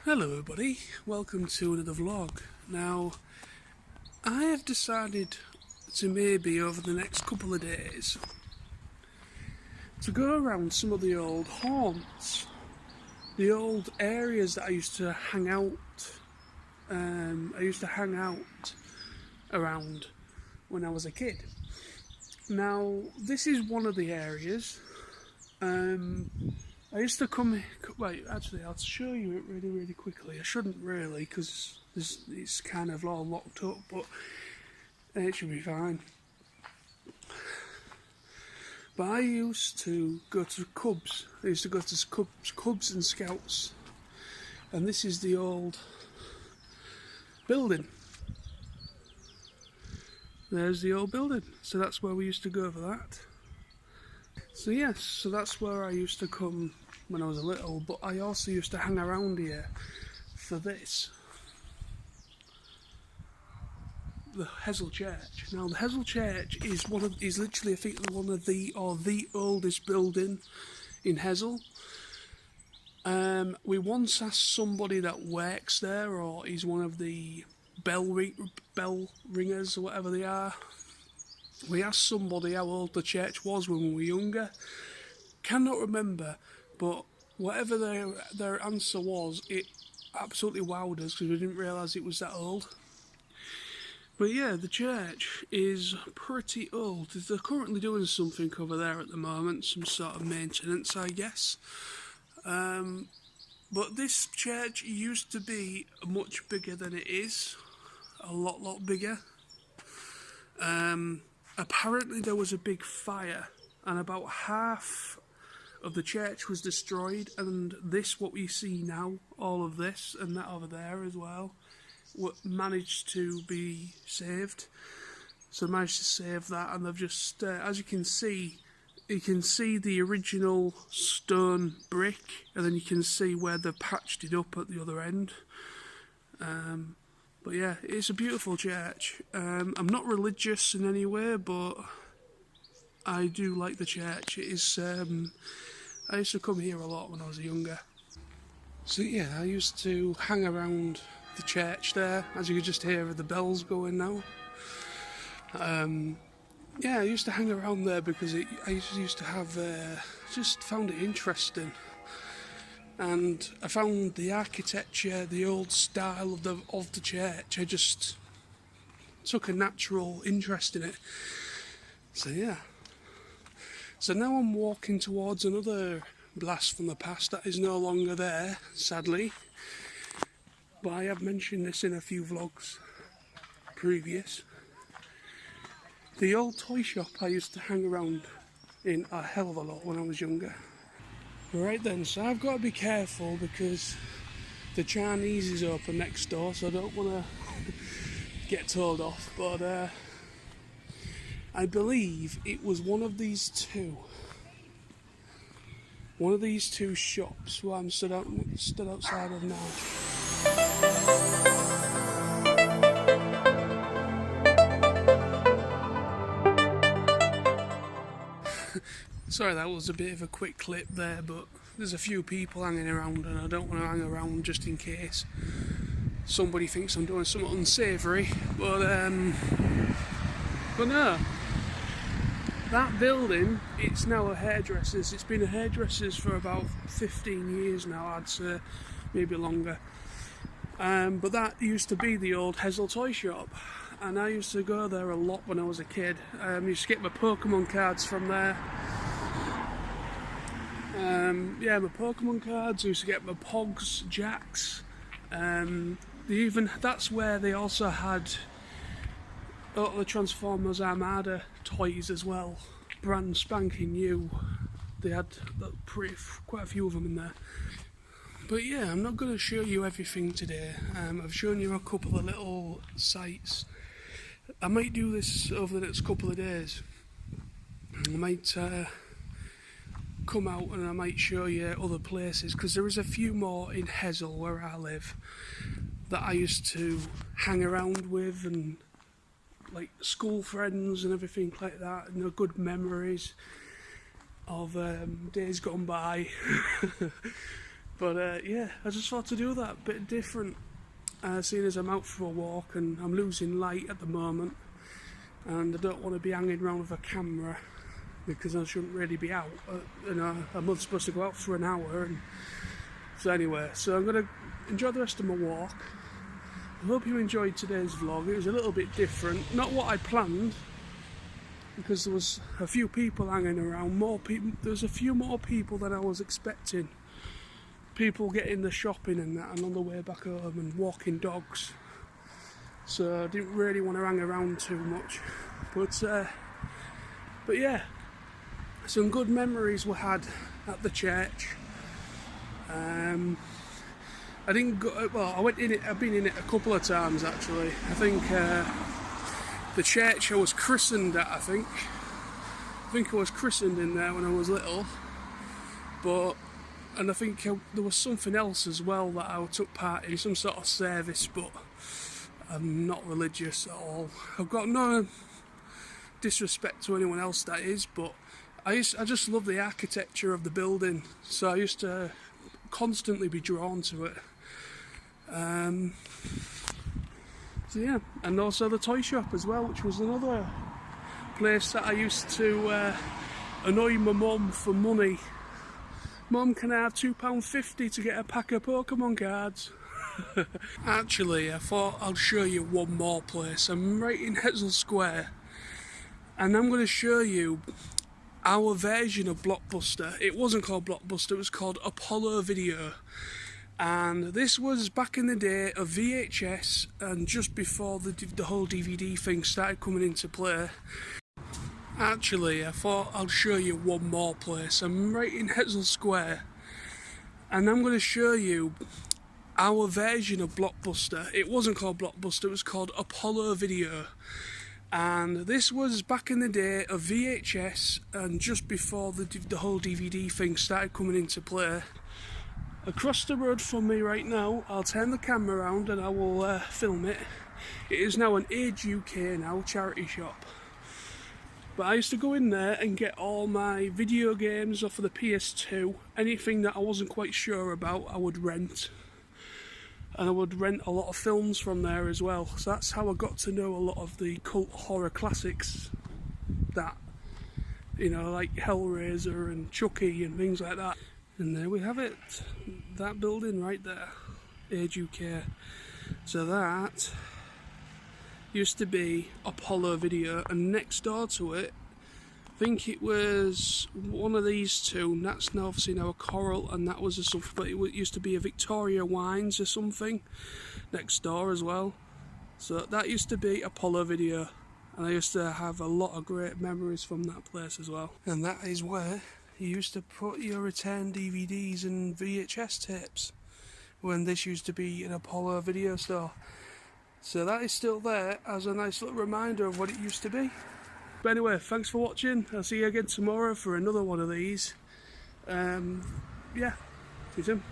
Hello everybody, welcome to another vlog. Now, I have decided to maybe over the next couple of days to go around some of the old haunts, the old areas that I used to hang out around when I was a kid. Now, this is one of the areas. I used to come. Wait, actually, I'll show you it really quickly. I shouldn't really, because it's kind of all locked up, but it should be fine. But I used to go to Cubs. I used to go to Cubs and Scouts, and this is the old building. There's the old building. So that's where we used to go for that. So yes, so that's where I used to come when I was little, but I also used to hang around here for this. The Hessle Church. Now the Hessle Church is literally I think one of the oldest building in Hessle. We once asked somebody that works there, or he's one of the bell ringers or whatever they are. We asked somebody how old the church was when we were younger. Cannot remember, but whatever their answer was, it absolutely wowed us because we didn't realise it was that old. But yeah, the church is pretty old. They're currently doing something over there at the moment, some sort of maintenance, I guess. But this church used to be much bigger than it is, a lot bigger. Apparently there was a big fire and about half of the church was destroyed, and this, what we see now, all of this and that over there as well, managed to be saved. So they managed to save that, and they've just, as you can see the original stone brick, and then you can see where they've patched it up at the other end. But yeah, it's a beautiful church. I'm not religious in any way, but I do like the church. It is. I used to come here a lot when I was younger. So yeah, I used to hang around the church there, as you can just hear the bells going now. Yeah, I used to hang around there because I used to have. Just found it interesting. And I found the architecture, the old style of the church. I just took a natural interest in it. So yeah. So now I'm walking towards another blast from the past that is no longer there, sadly. But I have mentioned this in a few vlogs previous. The old toy shop I used to hang around in a hell of a lot when I was younger. Right then, so I've got to be careful because the Chinese is open next door, so I don't want to get told off, but I believe it was one of these two shops where I'm stood outside of now. Sorry, that was a bit of a quick clip there, but there's a few people hanging around and I don't want to hang around just in case somebody thinks I'm doing something unsavoury. But no. That building, it's now a hairdresser's. It's been a hairdresser's for about 15 years now, I'd say, maybe longer. But that used to be the old Hessle toy shop, and I used to go there a lot when I was a kid. I used to get my Pokemon cards from there. Yeah, my Pokemon cards. I used to get my Pogs, Jacks. That's where they also had the Transformers Armada toys as well, brand spanking new. They had quite a few of them in there. But yeah, I'm not going to show you everything today. I've shown you a couple of little sites. I might do this over the next couple of days. I might come out and I might show you other places, because there is a few more in Hessle where I live that I used to hang around with, and like school friends and everything like that, and good memories of days gone by. But yeah, I just thought to do that, bit different, seeing as I'm out for a walk and I'm losing light at the moment, and I don't want to be hanging around with a camera because I shouldn't really be out. You know, I'm not supposed to go out for an hour. And so anyway, so I'm going to enjoy the rest of my walk. I hope you enjoyed today's vlog. It was a little bit different, not what I planned, because there was a few people hanging around, there's a few more people than I was expecting. People getting the shopping and that, and on the way back home and walking dogs. So I didn't really want to hang around too much. But yeah, some good memories were had at the church. I didn't go, well, I went in it, I've been in it a couple of times actually. I think the church I was christened at, I think I was christened in there when I was little. And I think there was something else as well that I took part in, some sort of service, but I'm not religious at all. I've got no disrespect to anyone else that is, but I just love the architecture of the building, so I used to constantly be drawn to it. So yeah, and also the toy shop as well, which was another place that I used to annoy my mum for money. Mum, can I have £2.50 to get a pack of Pokemon cards? Actually, I thought I'll show you one more place. I'm right in Hexham Square, and I'm going to show you our version of Blockbuster. It wasn't called Blockbuster, it was called Apollo Video. And this was back in the day of VHS, and just before the whole DVD thing started coming into play. Actually, I thought I'll show you one more place. I'm right in Hexham Square, and I'm going to show you our version of Blockbuster. It wasn't called Blockbuster, it was called Apollo Video. And this was back in the day of VHS, and just before the whole DVD thing started coming into play. Across the road from me right now, I'll turn the camera around and I will film it. It is now an Age UK now, charity shop. But I used to go in there and get all my video games off of the PS2. Anything that I wasn't quite sure about, I would rent. And I would rent a lot of films from there as well. So that's how I got to know a lot of the cult horror classics that, you know, like Hellraiser and Chucky and things like that. And there we have it, that building right there, Age UK. So that used to be Apollo Video, and next door to it, I think it was one of these two, and that's now obviously now a Coral, and that was a something, but it used to be a Victoria Wines or something next door as well. So that used to be Apollo Video, and I used to have a lot of great memories from that place as well. And that is where you used to put your return DVDs and VHS tapes, when this used to be an Apollo Video store. So that is still there as a nice little reminder of what it used to be. But anyway, thanks for watching. I'll see you again tomorrow for another one of these. Yeah, see you soon.